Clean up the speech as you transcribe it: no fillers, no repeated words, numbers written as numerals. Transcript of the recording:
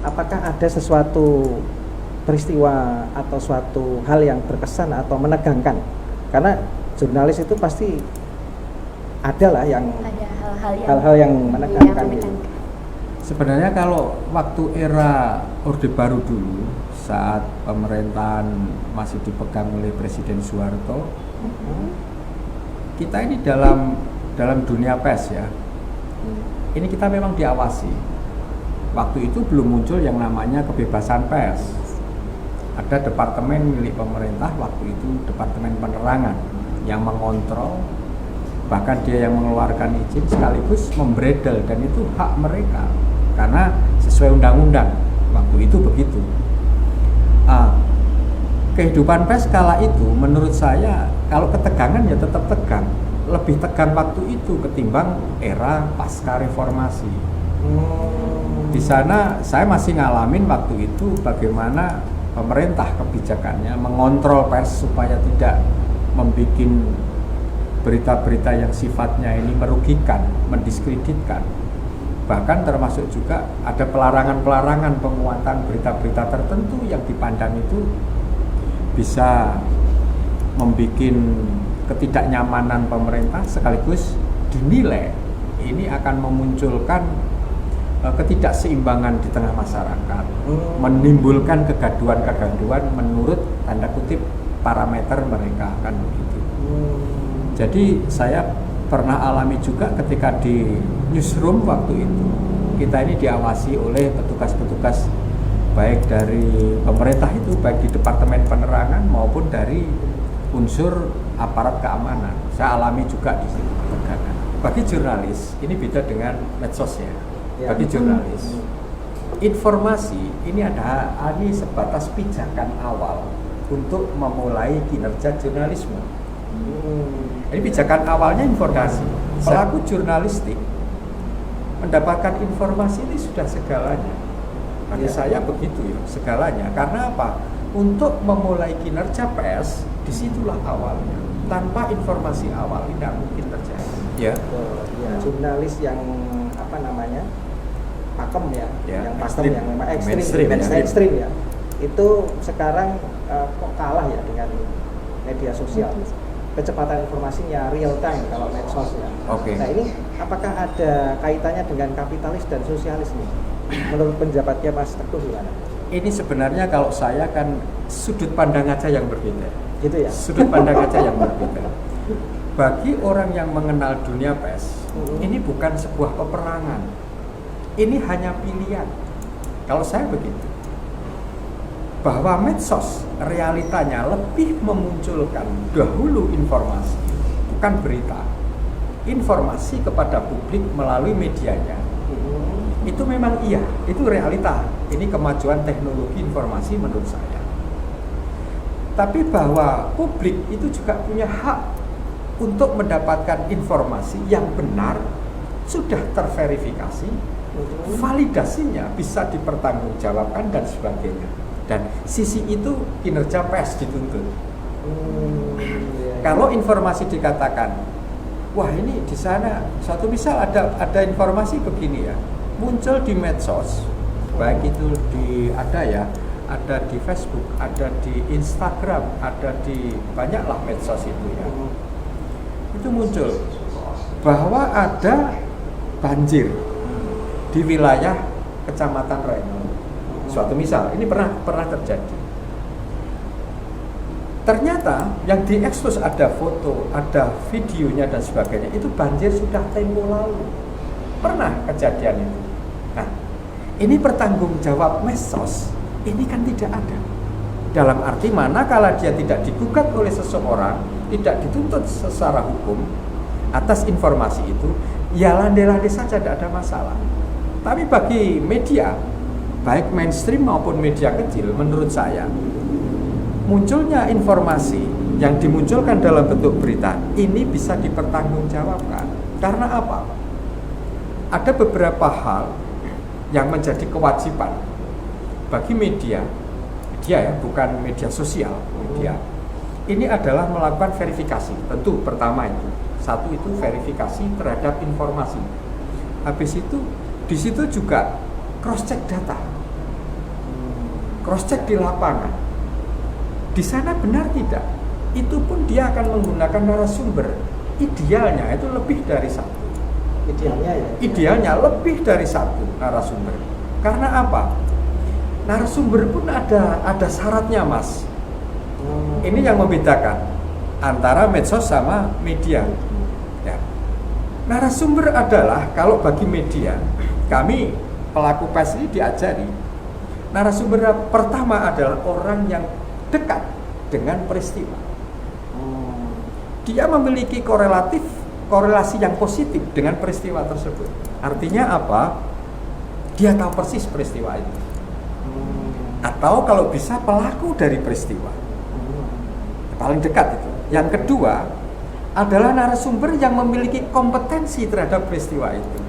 apakah ada sesuatu peristiwa atau suatu hal yang berkesan atau menegangkan? Karena jurnalis itu pasti ada lah yang Ada hal-hal yang menegangkan. Iya, Sebenarnya kalau waktu era Orde Baru dulu, saat pemerintahan masih dipegang oleh Presiden Soeharto, kita ini dalam dunia pers ya, ini kita memang diawasi. Waktu itu belum muncul yang namanya kebebasan pers. Ada departemen milik pemerintah waktu itu, Departemen Penerangan, yang mengontrol, bahkan dia yang mengeluarkan izin sekaligus membredel, dan itu hak mereka karena sesuai undang-undang waktu itu begitu. Kehidupan pers kala itu menurut saya kalau ketegangan ya tetap tegang, lebih tegang waktu itu ketimbang era pasca reformasi. Di sana saya masih ngalamin waktu itu bagaimana pemerintah kebijakannya mengontrol pers supaya tidak membuat berita-berita yang sifatnya ini merugikan, mendiskreditkan. Bahkan termasuk juga ada pelarangan-pelarangan penguatan berita-berita tertentu yang dipandang itu bisa membuat ketidaknyamanan pemerintah, sekaligus dinilai ini akan memunculkan ketidakseimbangan di tengah masyarakat, menimbulkan kegaduhan-kegaduhan menurut tanda kutip parameter mereka, kan begitu. Jadi saya pernah alami juga ketika di newsroom waktu itu, kita ini diawasi oleh petugas-petugas baik dari pemerintah itu, baik di Departemen Penerangan maupun dari unsur aparat keamanan. Saya alami juga di situ ketegangan. Bagi jurnalis ini beda dengan medsos ya. Bagi jurnalis, informasi ini ini sebatas pijakan awal untuk memulai kinerja jurnalisme. Ini pijakan awalnya informasi. Pelaku jurnalistik mendapatkan informasi ini sudah segalanya. Bagi saya begitu ya, segalanya. Karena apa? Untuk memulai kinerja pers, disitulah awalnya. Tanpa informasi awal tidak mungkin terjadi. Ya. Jurnalis yang apa namanya? Pakem ya, yang pakem yang memang ekstrim ya. Itu sekarang kok kalah ya dengan media sosial. Kecepatan informasinya real time kalau medsos ya. Nah ini apakah ada kaitannya dengan kapitalis dan sosialis nih? Menurut pendapat Mas Teguh gimana? Ini sebenarnya kalau saya kan sudut pandang aja yang berbeda. Gitu ya? Sudut pandang aja yang berbeda. Bagi orang yang mengenal dunia pers, ini bukan sebuah peperangan. Ini hanya pilihan. Kalau saya begitu. Bahwa medsos realitanya lebih memunculkan dahulu informasi, bukan berita. Informasi kepada publik melalui medianya. Itu memang iya, itu realita. Ini kemajuan teknologi informasi menurut saya. Tapi bahwa publik itu juga punya hak untuk mendapatkan informasi yang benar, sudah terverifikasi, validasinya bisa dipertanggungjawabkan dan sebagainya. Dan sisi itu kinerja pers dituntut. Kalau informasi dikatakan, wah ini di sana satu misal ada informasi begini ya, muncul di medsos, baik itu ada di Facebook, ada di Instagram, ada di banyaklah medsos itu ya. Itu muncul bahwa ada banjir di wilayah Kecamatan Reno. Suatu misal, ini pernah terjadi. Ternyata yang diekspos ada foto, ada videonya dan sebagainya. Itu banjir sudah tempo lalu. Pernah kejadian itu. Nah, ini pertanggungjawab medsos, ini kan tidak ada. Dalam arti manakala dia tidak digugat oleh seseorang, tidak dituntut secara hukum atas informasi itu, ya landai-landai saja, tidak ada masalah. Tapi bagi media, baik mainstream maupun media kecil, menurut saya munculnya informasi yang dimunculkan dalam bentuk berita ini bisa dipertanggungjawabkan. Karena apa? Ada beberapa hal yang menjadi kewajiban bagi media ya, bukan media sosial, media. Ini adalah melakukan verifikasi. Tentu pertama itu, satu itu verifikasi terhadap informasi. Habis itu di situ juga cross check data. cross check di lapangan. Di sana benar tidak? Itu pun dia akan menggunakan narasumber. Idealnya itu lebih dari satu. Idealnya ya. Idealnya lebih dari satu narasumber. Karena apa? Narasumber pun ada syaratnya, Mas. Ini yang membedakan antara medsos sama media. Ya. Narasumber adalah kalau bagi media, kami pelaku pers ini diajari. Narasumber pertama adalah orang yang dekat dengan peristiwa. Dia memiliki korelasi yang positif dengan peristiwa tersebut. Artinya apa? Dia tahu persis peristiwa itu. Atau kalau bisa pelaku dari peristiwa. Paling dekat itu. Yang kedua adalah narasumber yang memiliki kompetensi terhadap peristiwa itu.